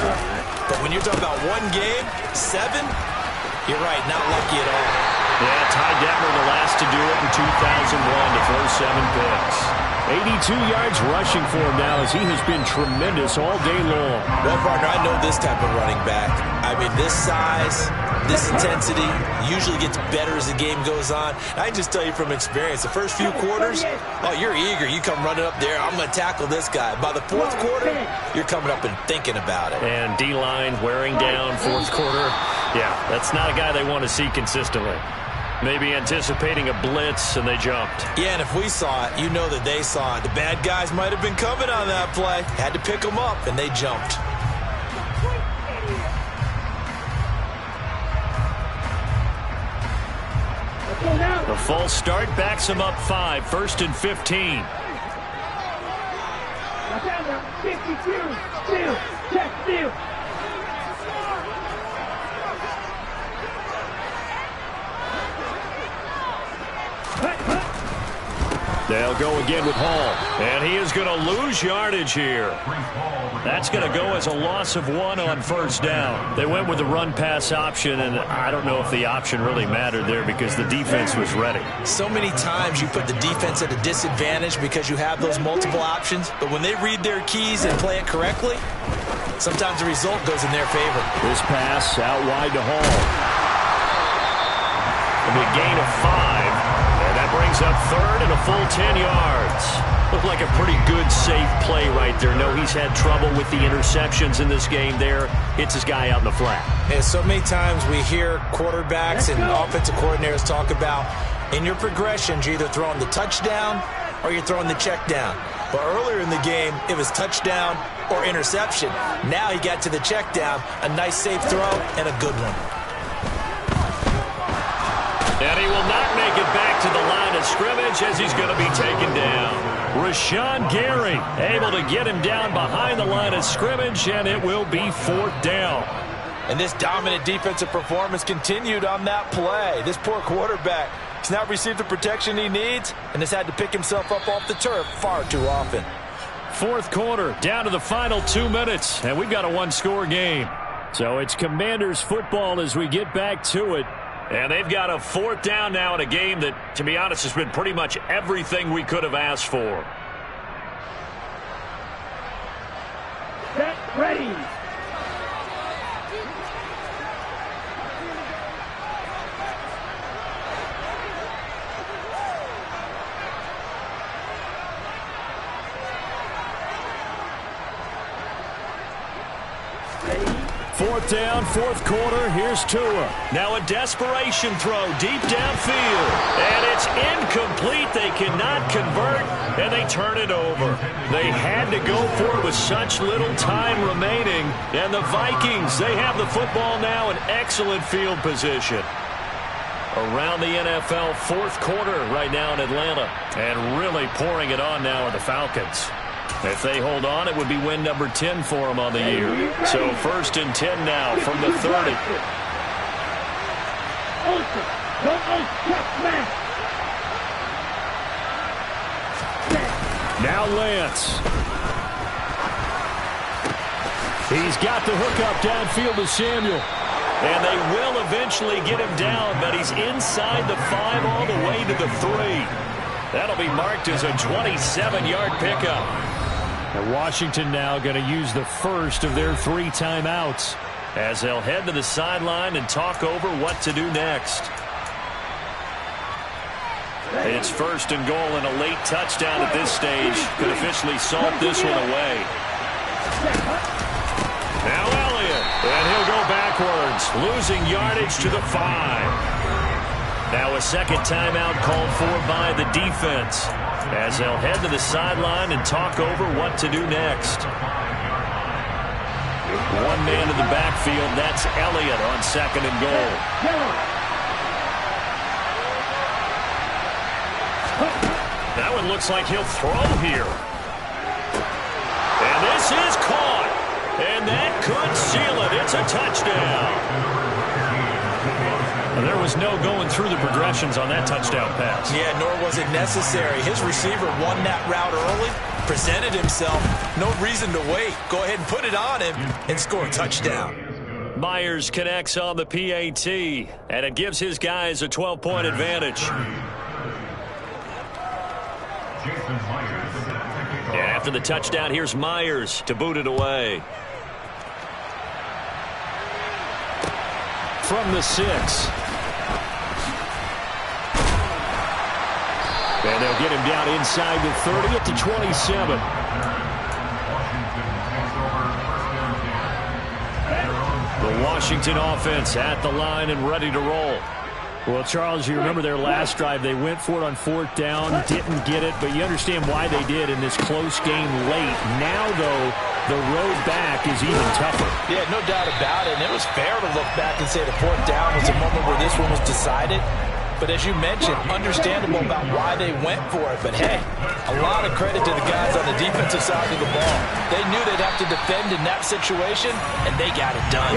but when you're talking about one game, 7, you're right, not lucky at all. Yeah, Ty Detmer the last to do it in 2001 to throw 7 picks. 82 yards rushing for him now as he has been tremendous all day long. Well, partner, I know this type of running back. I mean, this size, this intensity usually gets better as the game goes on. I can just tell you from experience, the first few quarters, oh, you're eager. You come running up there, I'm going to tackle this guy. By the 4th quarter, you're coming up and thinking about it. And D-line wearing down 4th quarter. Yeah, that's not a guy they want to see consistently. Maybe anticipating a blitz, and they jumped. Yeah, and if we saw it, you know that they saw it. The bad guys might have been coming on that play. Had to pick them up, and they jumped. The false start backs him up 5, 1st and 15. 52. Steal. Check steal. They'll go again with Hall. And he is going to lose yardage here. That's going to go as a loss of 1 on 1st down. They went with the run-pass option, and I don't know if the option really mattered there because the defense was ready. So many times you put the defense at a disadvantage because you have those multiple options, but when they read their keys and play it correctly, sometimes the result goes in their favor. This pass out wide to Hall. A big gain of 5. And that brings up 3rd and a full 10 yards. Looked like a pretty good, safe play right there. No, he's had trouble with the interceptions in this game there. Hits his guy out in the flat. And so many times we hear quarterbacks and offensive coordinators talk about in your progressions, you're either throwing the touchdown or you're throwing the check down. But earlier in the game, it was touchdown or interception. Now he got to the check down, a nice safe throw, and a good one. And he will not make it back to the line of scrimmage as he's going to be taken down. Rashawn Gary able to get him down behind the line of scrimmage, and it will be 4th down. And this dominant defensive performance continued on that play. This poor quarterback has not received the protection he needs and has had to pick himself up off the turf far too often. 4th quarter, down to the final 2 minutes, and we've got a 1-score game. So it's Commanders football as we get back to it. And they've got a 4th down now in a game that, to be honest, has been pretty much everything we could have asked for. Set. Ready. 4th down, 4th quarter. Here's Tua. Now a desperation throw deep downfield. And it's incomplete. They cannot convert, and they turn it over. They had to go for it with such little time remaining. And the Vikings, they have the football now in excellent field position. Around the NFL, 4th quarter right now in Atlanta. And really pouring it on now are the Falcons. If they hold on, it would be win number 10 for them on the year. So 1st and 10 now from the 30. Now Lance. He's got the hook up downfield to Samuel. And they will eventually get him down, but he's inside the 5 all the way to the 3. That'll be marked as a 27-yard pickup. And Washington now going to use the first of their 3 timeouts as they'll head to the sideline and talk over what to do next. It's 1st and goal, and a late touchdown at this stage could officially salt this one away. Now Elliott, and he'll go backwards, losing yardage to the 5. Now a second timeout called for by the defense as they'll head to the sideline and talk over what to do next. One man in the backfield, that's Elliott on 2nd and goal. That one looks like he'll throw here. And this is caught. And that could seal it. It's a touchdown. There was no going through the progressions on that touchdown pass. Yeah, nor was it necessary. His receiver won that route early, presented himself. No reason to wait. Go ahead and put it on him and score a touchdown. Myers connects on the PAT, and it gives his guys a 12-point advantage. And after the touchdown, here's Myers to boot it away. From the 6. And they'll get him down inside the 30 at the 27. The Washington offense at the line and ready to roll. Well, Charles, you remember their last drive. They went for it on 4th down, didn't get it, but you understand why they did in this close game late. Now, though, the road back is even tougher. Yeah, no doubt about it. And it was fair to look back and say the 4th down was the moment where this one was decided. But as you mentioned, understandable about why they went for it. But, hey, a lot of credit to the guys on the defensive side of the ball. They knew they'd have to defend in that situation, and they got it done.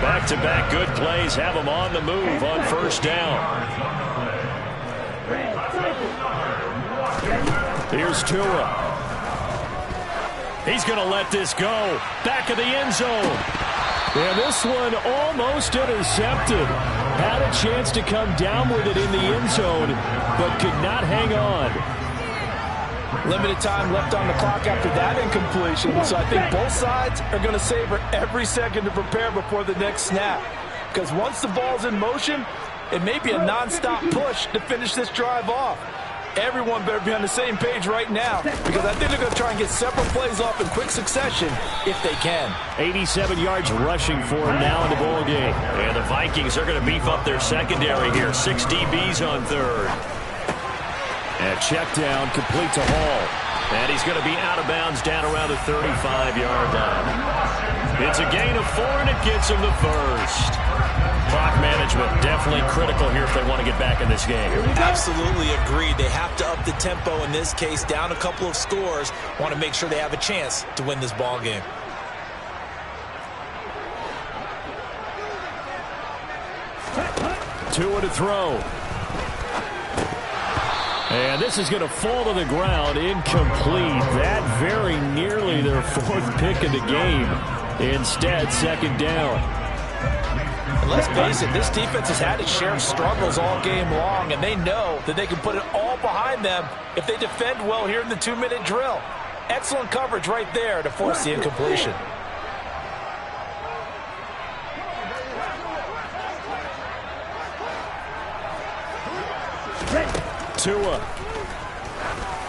Back-to-back good plays have them on the move on 1st down. Here's Tua. He's going to let this go. Back of the end zone. And this one almost intercepted. Had a chance to come down with it in the end zone, but could not hang on. Limited time left on the clock after that incompletion, so I think both sides are going to savor every second to prepare before the next snap. Because once the ball's in motion, it may be a nonstop push to finish this drive off. Everyone better be on the same page right now, because I think they're going to try and get several plays off in quick succession if they can. 87 yards rushing for him now in the ball game. And the Vikings are going to beef up their secondary here. 6 DBs on 3rd. And check down complete to Hall. And he's going to be out of bounds down around the 35-yard line. It's a gain of 4, and it gets him the first. Clock management definitely critical here if they want to get back in this game. Absolutely agreed. They have to up the tempo in this case, down a couple of scores. Want to make sure they have a chance to win this ball game. Tua to throw. And this is going to fall to the ground, incomplete. That very nearly their 4th pick of the game. Instead, 2nd down. And let's face it, this defense has had its share of struggles all game long, and they know that they can put it all behind them if they defend well here in the 2-minute drill. Excellent coverage right there to force the incompletion. Tua.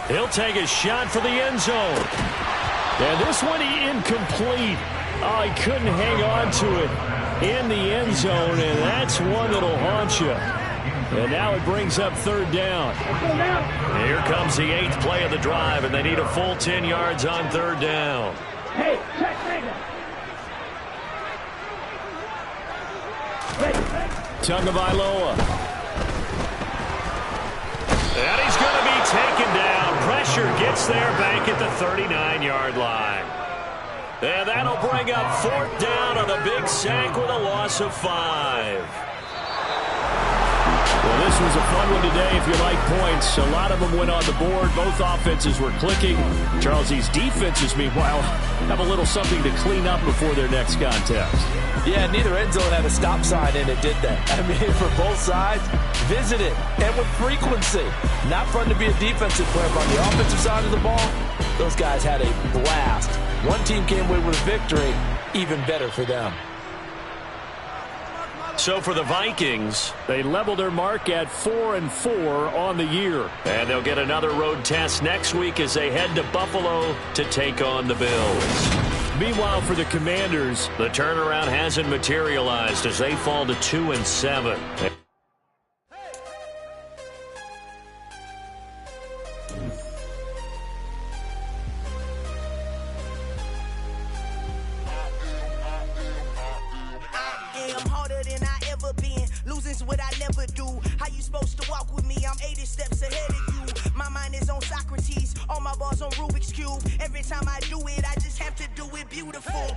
He'll take a shot for the end zone. And this one incomplete. Oh, he couldn't hang on to it in the end zone, and that's one that'll haunt you. And now it brings up third down. Here comes the 8th play of the drive, and they need a full 10 yards on third down. Hey, check Mega. Tagovailoa. And he's going to be taken down. Pressure gets there back at the 39-yard line. And that'll bring up fourth down on the big sack with a loss of 5. Well, this was a fun one today if you like points. A lot of them went on the board. Both offenses were clicking. Charles, these defenses, meanwhile, have a little something to clean up before their next contest. Yeah, neither end zone had a stop sign in it, did they? I mean, for both sides, visit it, and with frequency. Not fun to be a defensive player, but on the offensive side of the ball, those guys had a blast. One team came away with a victory, even better for them. So for the Vikings, they leveled their mark at 4-4 on the year. And they'll get another road test next week as they head to Buffalo to take on the Bills. Meanwhile, for the Commanders, the turnaround hasn't materialized as they fall to 2-7. What I never do. How you supposed to walk with me? I'm 80 steps ahead of you. My mind is on Socrates, all my balls on Rubik's Cube. Every time I do it, I just have to do it beautiful.